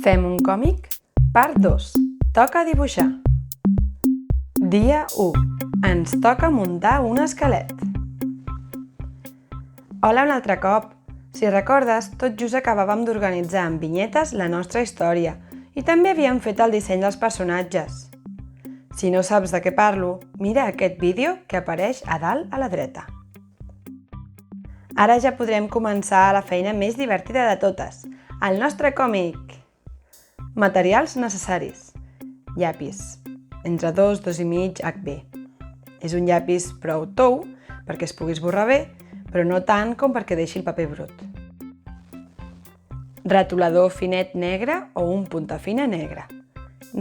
Fem un còmic? Part 2. Toca dibuixar. Dia 1. Ens toca muntar un esquelet. Hola un altre cop. Si recordes, tot just acabàvem d'organitzar en vinyetes la nostra història i també havíem fet el disseny dels personatges. Si no saps de què parlo, mira aquest vídeo que apareix a dalt a la dreta. Ara ja podrem començar la feina més divertida de totes, el nostre còmic! Materials necessaris. Llapis, entre 2, 2,5 HB. És un llapis prou tou perquè es pugui esborrar bé, però no tant com perquè deixi el paper brut. Retolador finet negre o un punta fina negre.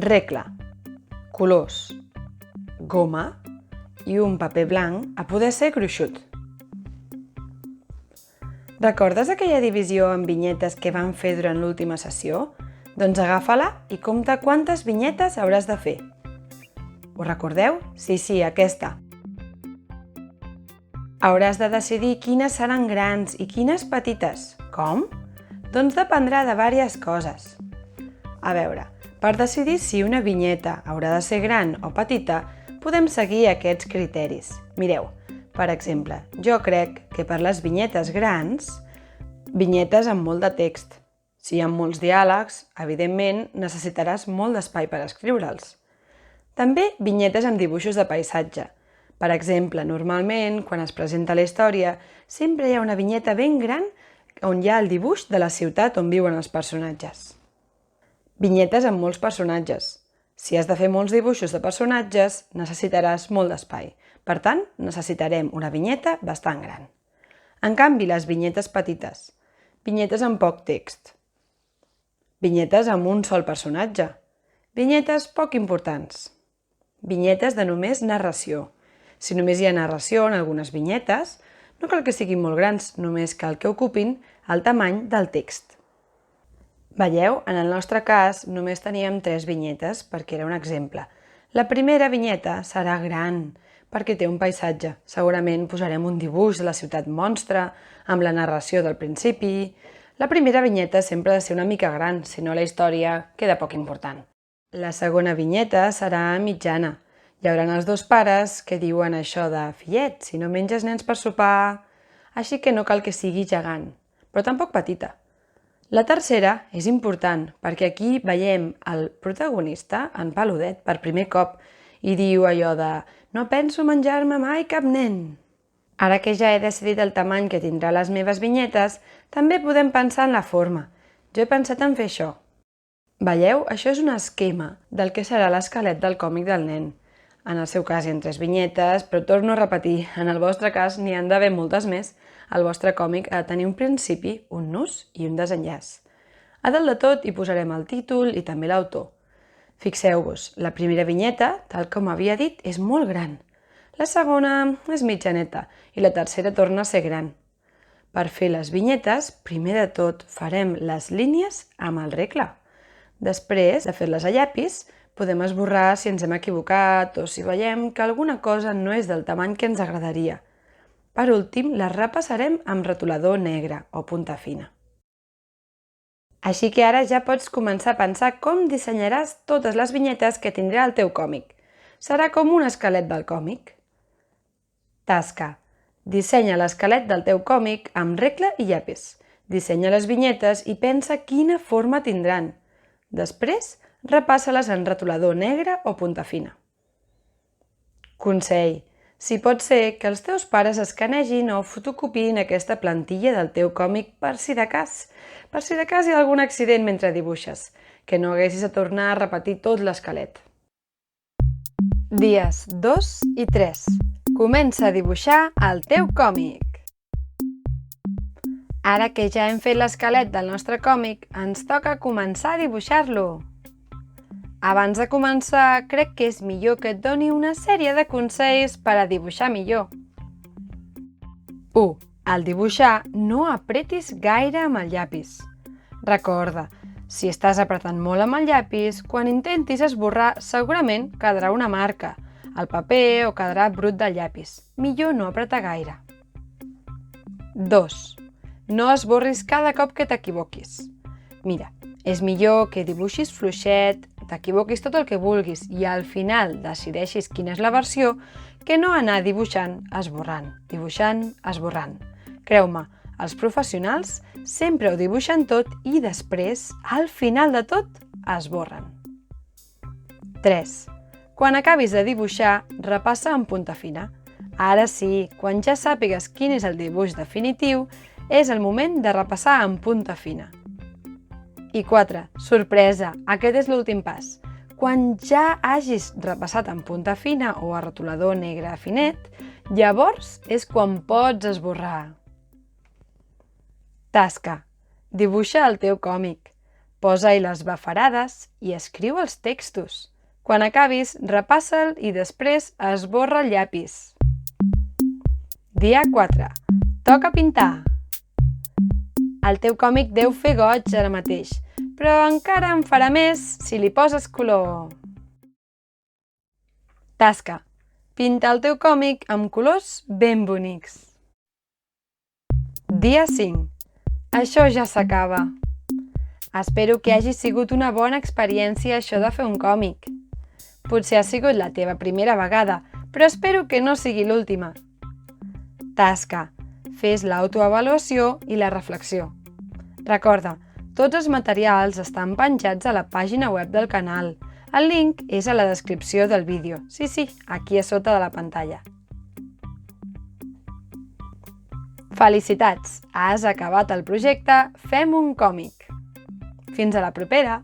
Regla, colors, goma i un paper blanc, a poder ser gruixut. Recordes aquella divisió en vinyetes que vam fer durant l'última sessió? Doncs agafa-la i compta quantes vinyetes hauràs de fer. Ho recordeu? Sí, aquesta. Hauràs de decidir quines seran grans i quines petites. Com? Doncs dependrà de diverses coses. A veure, per decidir si una vinyeta haurà de ser gran o petita, podem seguir aquests criteris. Mireu, per exemple, jo crec que per les vinyetes grans, vinyetes amb molt de text. Si hi ha molts diàlegs, evidentment necessitaràs molt d'espai per escriure'ls. També vinyetes amb dibuixos de paisatge. Per exemple, normalment, quan es presenta la història, sempre hi ha una vinyeta ben gran on hi ha el dibuix de la ciutat on viuen els personatges. Vinyetes amb molts personatges. Si has de fer molts dibuixos de personatges, necessitaràs molt d'espai. Per tant, necessitarem una vinyeta bastant gran. En canvi, les vinyetes petites. Vinyetes amb poc text. Vinyetes amb un sol personatge. Vinyetes poc importants. Vinyetes de només narració. Si només hi ha narració en algunes vinyetes, no cal que siguin molt grans, només cal que ocupin el tamany del text. Veieu, en el nostre cas només teníem 3 vinyetes perquè era un exemple. La primera vinyeta serà gran perquè té un paisatge. Segurament posarem un dibuix de la ciutat monstre amb la narració del principi. La primera vinyeta sempre ha de ser una mica gran, si no la història queda poc important. La segona vinyeta serà mitjana. Hi haurà els dos pares que diuen això de «Fillet, si no menges nens per sopar...» Així que no cal que sigui gegant, però tampoc petita. La tercera és important perquè aquí veiem el protagonista, en Peludet, per primer cop i diu allò de «No penso menjar-me mai cap nen». Ara que ja he decidit el tamany que tindrà les meves vinyetes, també podem pensar en la forma. Jo he pensat en fer això. Veieu? Això és un esquema del que serà l'esquelet del còmic del nen. En el seu cas hi ha 3 vinyetes, però torno a repetir, en el vostre cas n'hi han d'haver moltes més. El vostre còmic ha de tenir un principi, un nus i un desenllaç. A dalt de tot hi posarem el títol i també l'autor. Fixeu-vos, la primera vinyeta, tal com havia dit, és molt gran. La segona és mitjaneta i la tercera torna a ser gran. Per fer les vinyetes, primer de tot farem les línies amb el regle. Després de fer-les a llapis, podem esborrar si ens hem equivocat o si veiem que alguna cosa no és del tamany que ens agradaria. Per últim, les repassarem amb retolador negre o punta fina. Així que ara ja pots començar a pensar com dissenyaràs totes les vinyetes que tindrà el teu còmic. Serà com un esquelet del còmic. Tasca. Dissenya l'esquelet del teu còmic amb regle i llapis. Dissenya les vinyetes i pensa quina forma tindran. Després, repassa-les en retolador negre o punta fina. Consell. Si pot ser que els teus pares escanegin o fotocopien aquesta plantilla del teu còmic per si de cas hi ha algun accident mentre dibuixes, que no haguessis de tornar a repetir tot l'esquelet. Dies 2 i 3. Comença a dibuixar el teu còmic. Ara que ja hem fet l'esquelet del nostre còmic, ens toca començar a dibuixar-lo. Abans de començar, crec que és millor que et doni una sèrie de consells per a dibuixar millor. 1. Al dibuixar, no apretis gaire amb el llapis. Recorda, si estàs apretant molt amb el llapis, quan intentis esborrar segurament quedarà una marca al paper o quedarà brut del llapis. Millor no apretar gaire. 2. No esborris cada cop que t'equivoquis. Mira, És millor que dibuixis fluixet, t'equivoquis tot el que vulguis i al final decideixis quina és la versió que no anar dibuixant, esborrant. Creu-me, els professionals sempre ho dibuixen tot i després, al final de tot, esborren. 3. Quan acabis de dibuixar, repassa amb punta fina. Ara sí, quan ja sàpigues quin és el dibuix definitiu, és el moment de repassar amb punta fina. I 4. Sorpresa! Aquest és l'últim pas. Quan ja hagis repassat amb punta fina o a retolador negre finet, llavors és quan pots esborrar. Tasca. Dibuixa el teu còmic. Posa-hi les bafarades i escriu els textos. Quan acabis, repassa'l i després esborra el llapis. Dia 4. Toca pintar. El teu còmic deu fer goig ara mateix, però encara en farà més si li poses color. Tasca. Pinta el teu còmic amb colors ben bonics. Dia 5. Això ja s'acaba. Espero que hagi sigut una bona experiència això de fer un còmic. Potser ha sigut la teva primera vegada, però espero que no sigui l'última. Tasca. Fes l'autoavaluació i la reflexió. Recorda, tots els materials estan penjats a la pàgina web del canal. El link és a la descripció del vídeo. Sí, aquí a sota de la pantalla. Felicitats! Has acabat el projecte Fem un còmic! Fins a la propera!